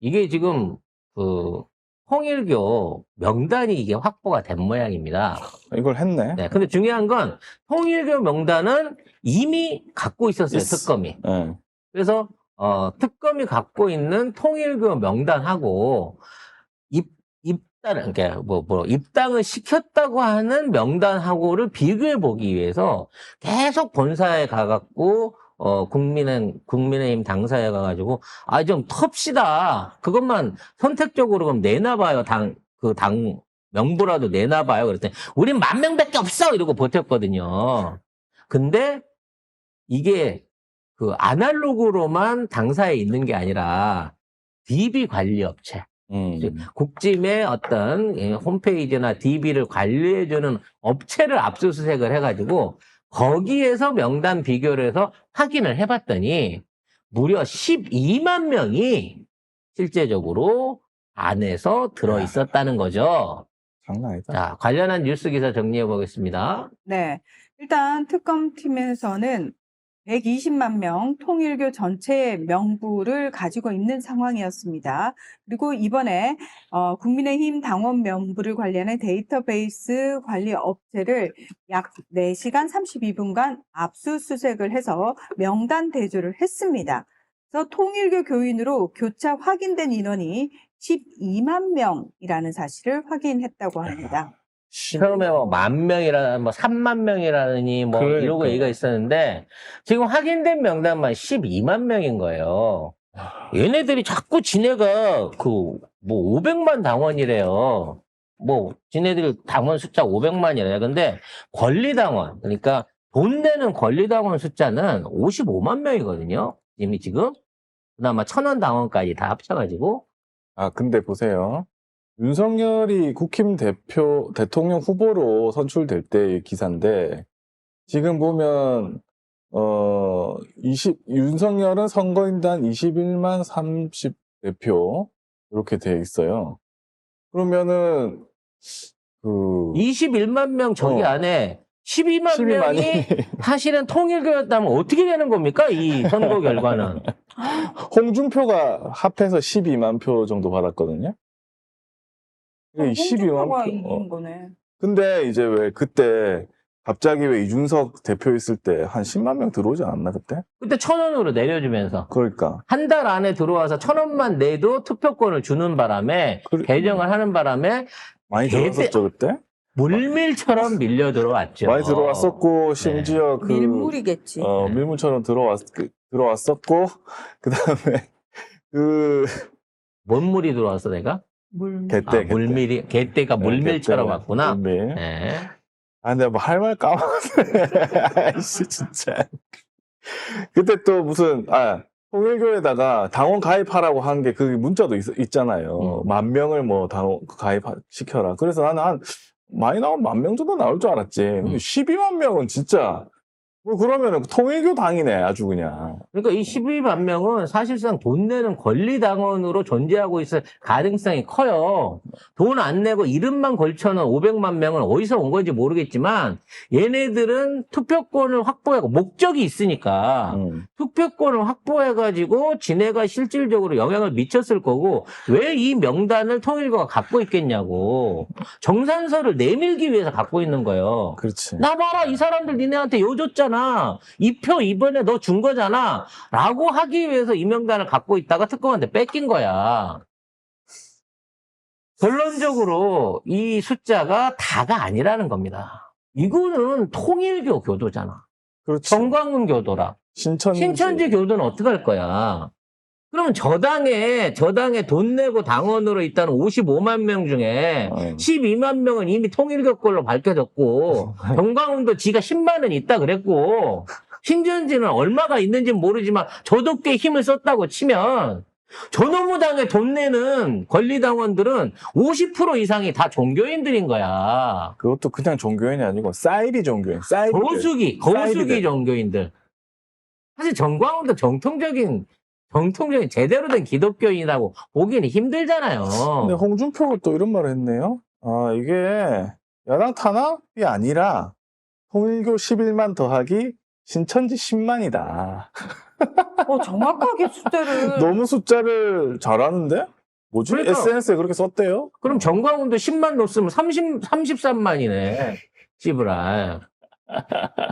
이게 지금 그 통일교 명단이 이게 확보가 된 모양입니다. 이걸 했네. 네, 근데 중요한 건 통일교 명단은 이미 갖고 있었어요, 특검이. 네. 그래서 특검이 갖고 있는 통일교 명단하고 그러니까 입당을 시켰다고 하는 명단하고를 비교해 보기 위해서 계속 본사에 가갖고 국민의힘 당사에 가가지고 좀 텁시다. 그것만 선택적으로 그럼 내놔봐요. 당 명부라도 내놔봐요. 그랬더니 우린 10,000명밖에 없어 이러고 버텼거든요. 근데 이게 그 아날로그로만 당사에 있는 게 아니라 DB 관리 업체, 국짐의 어떤 홈페이지나 DB를 관리해주는 업체를 압수수색을 해가지고 거기에서 명단 비교를 해서 확인을 해봤더니 무려 12만 명이 실제적으로 안에서 들어있었다는 거죠. 장난 아니다. 자, 관련한 뉴스 기사 정리해 보겠습니다. 네. 일단 특검팀에서는 120만 명 통일교 전체의 명부를 가지고 있는 상황이었습니다. 그리고 이번에 국민의힘 당원 명부를 관리하는 데이터베이스 관리 업체를 약 4시간 32분간 압수수색을 해서 명단 대조를 했습니다. 그래서 통일교 교인으로 교차 확인된 인원이 12만 명이라는 사실을 확인했다고 합니다. 처음에 뭐 10,000명이라, 30,000명이라니 이러고 얘기가 있었는데, 지금 확인된 명단만 12만 명인 거예요. 얘네들이 자꾸 지네가 500만 당원이래요. 지네들 당원 숫자 500만이래요. 근데 권리당원, 그러니까 돈 내는 권리당원 숫자는 55만 명이거든요. 이미 지금. 그나마 1,000원 당원까지 다 합쳐가지고. 근데 보세요. 윤석열이 국힘 대통령 후보로 선출될 때의 기사인데, 지금 보면, 윤석열은 선거인단 21만 30대표, 이렇게 돼 있어요. 그러면은, 21만 명 저기 안에 12만 명이 사실은 통일교였다면 어떻게 되는 겁니까? 이 선거 결과는. 홍준표가 합해서 12만 표 정도 받았거든요. 12만 홍준표가 표. 이긴 거네. 근데 이제 왜 그때 갑자기 왜 이준석 대표 있을 때 한 10만 명 들어오지 않았나 그때? 그때 1,000원으로 내려주면서. 그러니까. 한 달 안에 들어와서 1,000원만 내도 투표권을 주는 바람에, 개정을 하는 바람에. 많이 들어왔었죠, 그때? 물밀처럼 밀려 들어왔죠. 많이 들어왔었고, 심지어 밀물이겠지. 밀물처럼 들어왔었고, 그 다음에, 뭔 물이 들어왔어, 내가? 개떼. 개떼가 물밀처럼 왔구나. 물밀. 네. 근데 할 말 까먹었네. 아이씨, 진짜. 그때 또 무슨, 통일교에다가 당원 가입하라고 한 게 그 문자도 있잖아요. 10,000명을 당원 가입시켜라. 그래서 나는 많이 나오면 10,000명 정도 나올 줄 알았지. 근데 12만 명은 진짜, 그러면은 통일교 당이네, 아주 그냥. 그러니까 이 12만 명은 사실상 돈 내는 권리당원으로 존재하고 있을 가능성이 커요. 돈 안 내고 이름만 걸쳐놓은 500만 명은 어디서 온 건지 모르겠지만 얘네들은 투표권을 확보하고 목적이 있으니까 투표권을 확보해가지고 지네가 실질적으로 영향을 미쳤을 거고 왜 이 명단을 통일교가 갖고 있겠냐고. 정산서를 내밀기 위해서 갖고 있는 거예요. 그렇지. 나 봐라, 이 사람들 니네한테 요 줬잖아. 이 표 이번에 너 준 거잖아. 라고 하기 위해서 이 명단을 갖고 있다가 특검한테 뺏긴 거야. 결론적으로 이 숫자가 다가 아니라는 겁니다. 이거는 통일교 교도잖아. 그렇지. 정광훈 교도라. 신천지 교도는 어떻게 할 거야? 그러면 저당에 돈 내고 당원으로 있다는 55만 명 중에 12만 명은 이미 통일교 걸로 밝혀졌고 정광훈도 지가 10만 원 있다 그랬고 신천지는 얼마가 있는지는 모르지만 저도 꽤 힘을 썼다고 치면 저놈의 당에 돈 내는 권리당원들은 50% 이상이 다 종교인들인 거야. 그것도 그냥 종교인이 아니고 사이비 종교인. 거수기 종교인들. 사실 정광훈도 정통적인 제대로 된 기독교인이라고 보기는 힘들잖아요. 근데 홍준표가 또 이런 말을 했네요. 이게 야당 탄압이 아니라 통일교 11만 더하기 신천지 10만이다. 정확하게 숫자를. 너무 숫자를 잘하는데? 뭐지? 그러니까. SNS에 그렇게 썼대요? 그럼 정광훈도 10만 넣었으면 33만이네. 씨부랄.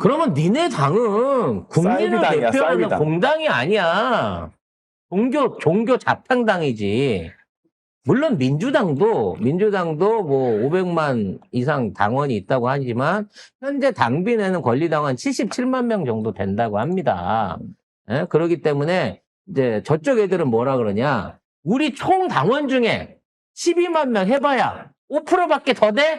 그러면 니네 당은 국민을 사이비당이야, 대표하는 사이비당. 공당이 아니야. 종교 자탕당이지. 물론 민주당도 뭐 500만 이상 당원이 있다고 하지만 현재 당비내는 권리당원 77만 명 정도 된다고 합니다. 예? 그렇기 때문에 이제 저쪽 애들은 뭐라 그러냐? 우리 총 당원 중에 12만 명 해봐야 5%밖에 더 돼?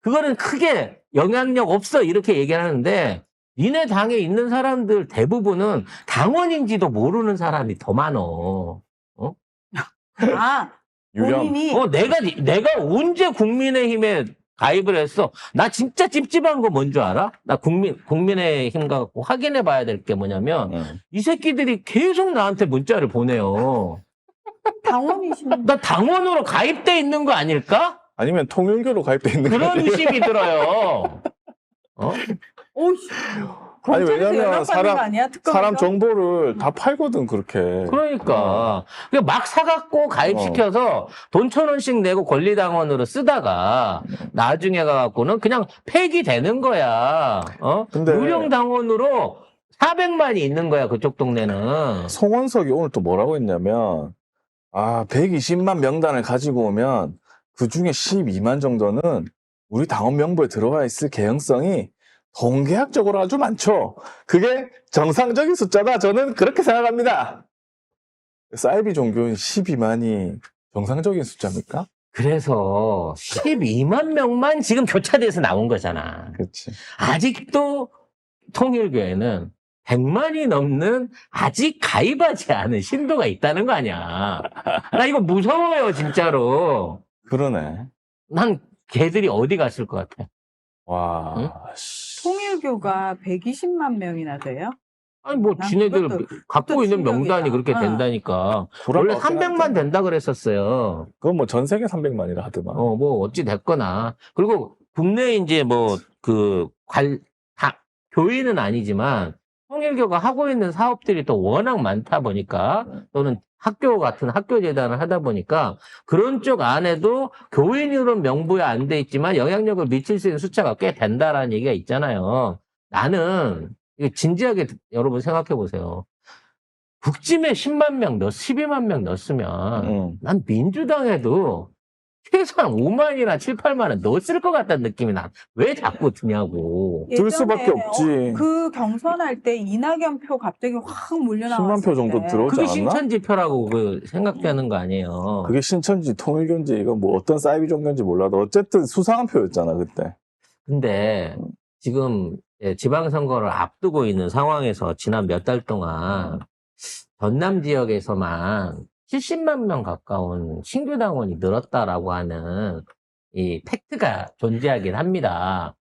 그거는 크게 영향력 없어 이렇게 얘기를 하는데 니네 당에 있는 사람들 대부분은 당원인지도 모르는 사람이 더 많어. 유령. 본인이. 내가 언제 국민의힘에 가입을 했어? 나 진짜 찝찝한 거 뭔 줄 알아? 나 국민의힘 가고 확인해 봐야 될 게 뭐냐면 이 새끼들이 계속 나한테 문자를 보내요. 당원이시면. 나 당원으로 가입돼 있는 거 아닐까? 아니면 통일교로 가입돼 있는 거 그런 아니에요? 의심이 들어요. 오씨. 아니, 검찰에서 왜냐면 연락받는 거 아니야? 특검에서? 사람 정보를 다 팔거든, 그렇게. 그러니까 막 사갖고 가입시켜서 돈 1,000원씩 내고 권리당원으로 쓰다가 나중에 가갖고는 그냥 폐기되는 거야. 근데- 유령 당원으로 400만이 있는 거야 그쪽 동네는. 송원석이 오늘 또 뭐라고 했냐면, 120만 명단을 가지고 오면 그 중에 12만 정도는 우리 당원 명부에 들어가 있을 개연성이 통계학적으로 아주 많죠. 그게 정상적인 숫자다. 저는 그렇게 생각합니다. 사이비 종교인 12만이 정상적인 숫자입니까? 그래서 12만 명만 지금 교차돼서 나온 거잖아. 그렇지. 아직도 통일교회는 100만이 넘는 아직 가입하지 않은 신도가 있다는 거 아니야. 나 이거 무서워요 진짜로. 그러네. 난 걔들이 어디 갔을 것 같아. 와. 응? 씨. 통일교가 120만 명이나 돼요? 아니 뭐 난 지네들 그것도- 갖고 그것도 있는 명단이 충격이다. 그렇게 어. 된다니까. 불안할 원래 것 같긴 300만 한데. 된다 그랬었어요. 그건 뭐 전 세계 300만이라 하더만. 뭐 어찌 됐거나. 그리고 국내에 이제 뭐 교회는 아니지만 통일교가 하고 있는 사업들이 또 워낙 많다 보니까 또는 학교 같은 학교 재단을 하다 보니까 그런 쪽 안에도 교인으로 명부에 안 돼 있지만 영향력을 미칠 수 있는 숫자가 꽤 된다라는 얘기가 있잖아요. 나는 이거 진지하게 여러분 생각해 보세요. 국짐에 10만 명 12만 명 넣었으면 난 민주당에도 최소한 5만이나 7, 8만은 넣었을 것 같다는 느낌이 나. 왜 자꾸 드냐고. 들 수밖에 예전에 없지. 그 경선할 때 이낙연 표 갑자기 확 몰려 10만 표 정도 들어오지 그게 않았나? 신천지표라고 생각되는 거 아니에요. 그게 신천지, 통일교인지, 이거 뭐 어떤 사이비 종교인지 몰라도 어쨌든 수상한 표였잖아, 그때. 근데 지금 지방선거를 앞두고 있는 상황에서 지난 몇 달 동안 전남 지역에서만 70만 명 가까운 신규 당원이 늘었다라고 하는 이 팩트가 존재하긴 합니다.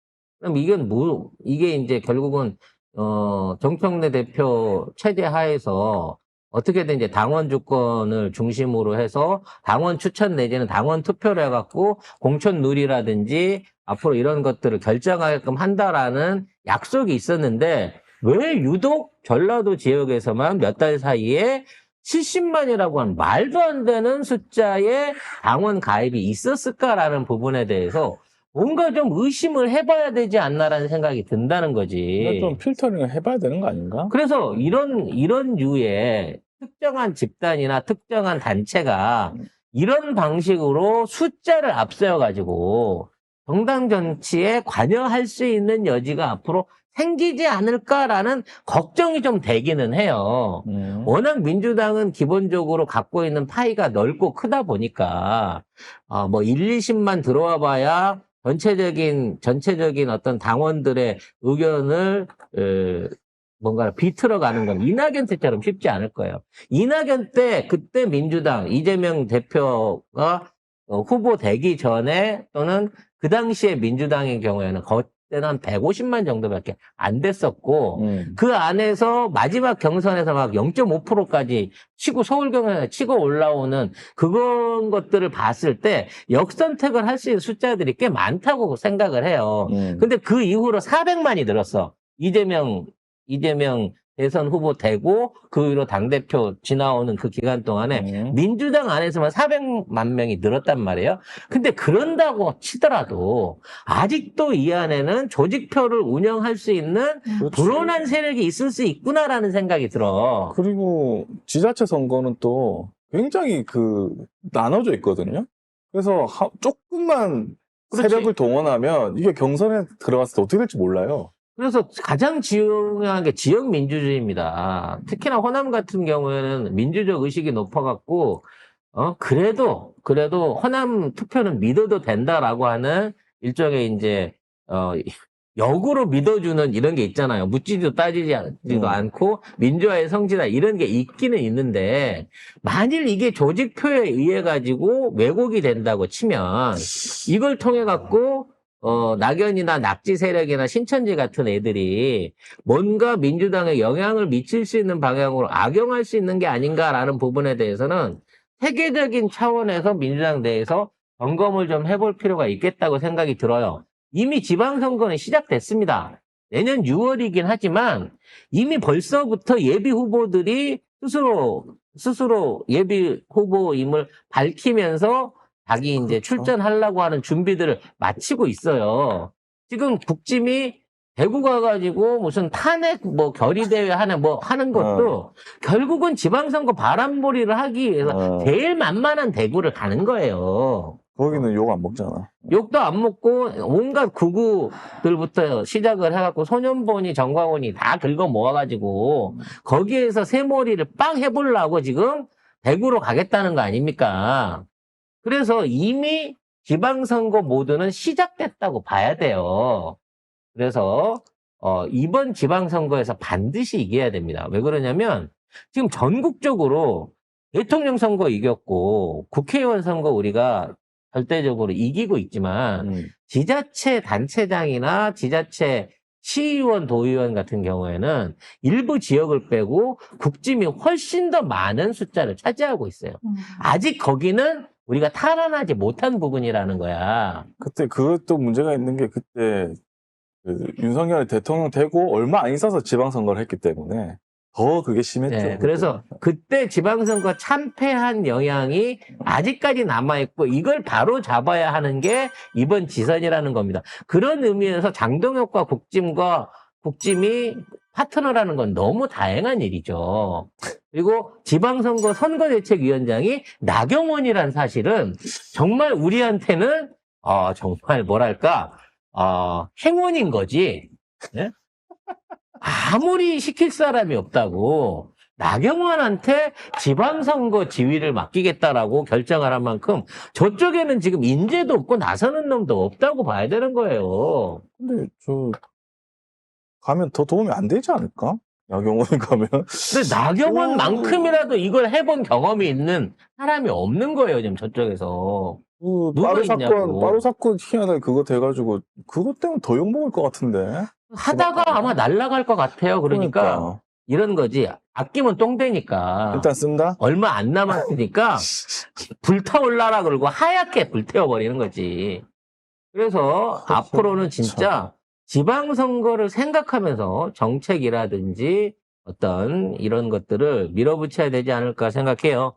그럼 이게 이제 결국은 정청래 대표 체제 하에서 어떻게든 이제 당원 주권을 중심으로 해서 당원 추천 내지는 당원 투표를 해갖고 공천 누리라든지 앞으로 이런 것들을 결정하게끔 한다라는 약속이 있었는데 왜 유독 전라도 지역에서만 몇 달 사이에 70만이라고 하는 말도 안 되는 숫자의 당원 가입이 있었을까라는 부분에 대해서 뭔가 좀 의심을 해봐야 되지 않나라는 생각이 든다는 거지. 좀 필터링을 해봐야 되는 거 아닌가? 그래서 이런 류의 특정한 집단이나 특정한 단체가 이런 방식으로 숫자를 앞세워가지고 정당 정치에 관여할 수 있는 여지가 앞으로 생기지 않을까라는 걱정이 좀 되기는 해요. 워낙 민주당은 기본적으로 갖고 있는 파이가 넓고 크다 보니까 뭐 1, 20만 들어와 봐야 전체적인 어떤 당원들의 의견을 뭔가 비틀어가는 건 이낙연 때처럼 쉽지 않을 거예요. 이낙연 때 그때 민주당 이재명 대표가 후보 되기 전에 또는 그 당시에 민주당의 경우에는 그때는 한 150만 정도밖에 안 됐었고 그 안에서 마지막 경선에서 막 0.5%까지 서울 경선에 치고 올라오는 그런 것들을 봤을 때 역선택을 할 수 있는 숫자들이 꽤 많다고 생각을 해요. 근데 그 이후로 400만이 늘었어. 이재명 이재명 대선 후보 되고 그 위로 당대표 지나오는 그 기간 동안에 민주당 안에서만 400만 명이 늘었단 말이에요. 근데 그런다고 치더라도 아직도 이 안에는 조직표를 운영할 수 있는 불온한 세력이 있을 수 있구나라는 생각이 들어. 그리고 지자체 선거는 또 굉장히 나눠져 있거든요. 그래서 조금만 그렇지. 세력을 동원하면 이게 경선에 들어갔을 때 어떻게 될지 몰라요. 그래서 가장 중요한 게 지역 민주주의입니다. 특히나 호남 같은 경우에는 민주적 의식이 높아갖고, 그래도 호남 투표는 믿어도 된다라고 하는 일종의 이제, 역으로 믿어주는 이런 게 있잖아요. 묻지도 따지지도 않고 민주화의 성지다 이런 게 있기는 있는데 만일 이게 조직표에 의해 가지고 왜곡이 된다고 치면 이걸 통해 갖고 낙연이나 낙지 세력이나 신천지 같은 애들이 뭔가 민주당에 영향을 미칠 수 있는 방향으로 악용할 수 있는 게 아닌가라는 부분에 대해서는 세계적인 차원에서 민주당 내에서 점검을 좀 해볼 필요가 있겠다고 생각이 들어요. 이미 지방선거는 시작됐습니다. 내년 6월이긴 하지만 이미 벌써부터 예비 후보들이 스스로 예비 후보임을 밝히면서 자기 이제 그렇죠. 출전하려고 하는 준비들을 마치고 있어요. 지금 국짐이 대구 가가지고 무슨 탄핵 결의대회 하는 것도 결국은 지방선거 바람몰이를 하기 위해서 제일 만만한 대구를 가는 거예요. 거기는 욕 안 먹잖아. 욕도 안 먹고 온갖 구구들부터 시작을 해갖고 소년본이 정광훈이 다 긁어 모아가지고 거기에서 새머리를 빵 해보려고 지금 대구로 가겠다는 거 아닙니까? 그래서 이미 지방선거 모드는 시작됐다고 봐야 돼요. 그래서 이번 지방선거에서 반드시 이겨야 됩니다. 왜 그러냐면 지금 전국적으로 대통령 선거 이겼고 국회의원 선거 우리가 절대적으로 이기고 있지만 지자체 단체장이나 지자체 시의원, 도의원 같은 경우에는 일부 지역을 빼고 국짐이 훨씬 더 많은 숫자를 차지하고 있어요. 아직 거기는 우리가 탈환하지 못한 부분이라는 거야. 그때 그것도 문제가 있는 게 그때 윤석열 대통령 되고 얼마 안 있어서 지방선거를 했기 때문에 더 그게 심했죠. 네, 그래서 그때 지방선거 참패한 영향이 아직까지 남아있고 이걸 바로 잡아야 하는 게 이번 지선이라는 겁니다. 그런 의미에서 장동혁과 국짐이 파트너라는 건 너무 다행한 일이죠. 그리고 지방선거 선거대책위원장이 나경원이란 사실은 정말 우리한테는 정말 뭐랄까 행운인 거지. 네? 아무리 시킬 사람이 없다고 나경원한테 지방선거 지휘를 맡기겠다라고 결정을 한 만큼 저쪽에는 지금 인재도 없고 나서는 놈도 없다고 봐야 되는 거예요. 근데 가면 더 도움이 안 되지 않을까? 나경원이 가면. 근데 나경원만큼이라도 이걸 해본 경험이 있는 사람이 없는 거예요, 지금 저쪽에서. 누가 있냐고. 빠루 사건 희한하게 그거 돼가지고 그것 때문에 더 욕먹을 것 같은데. 하다가 아마 날아갈 것 같아요. 그러니까 이런 거지. 아끼면 똥 되니까. 일단 쓴다? 얼마 안 남았으니까 불타올라라 그러고 하얗게 불태워버리는 거지. 그래서 앞으로는 진짜 지방선거를 생각하면서 정책이라든지 어떤 이런 것들을 밀어붙여야 되지 않을까 생각해요.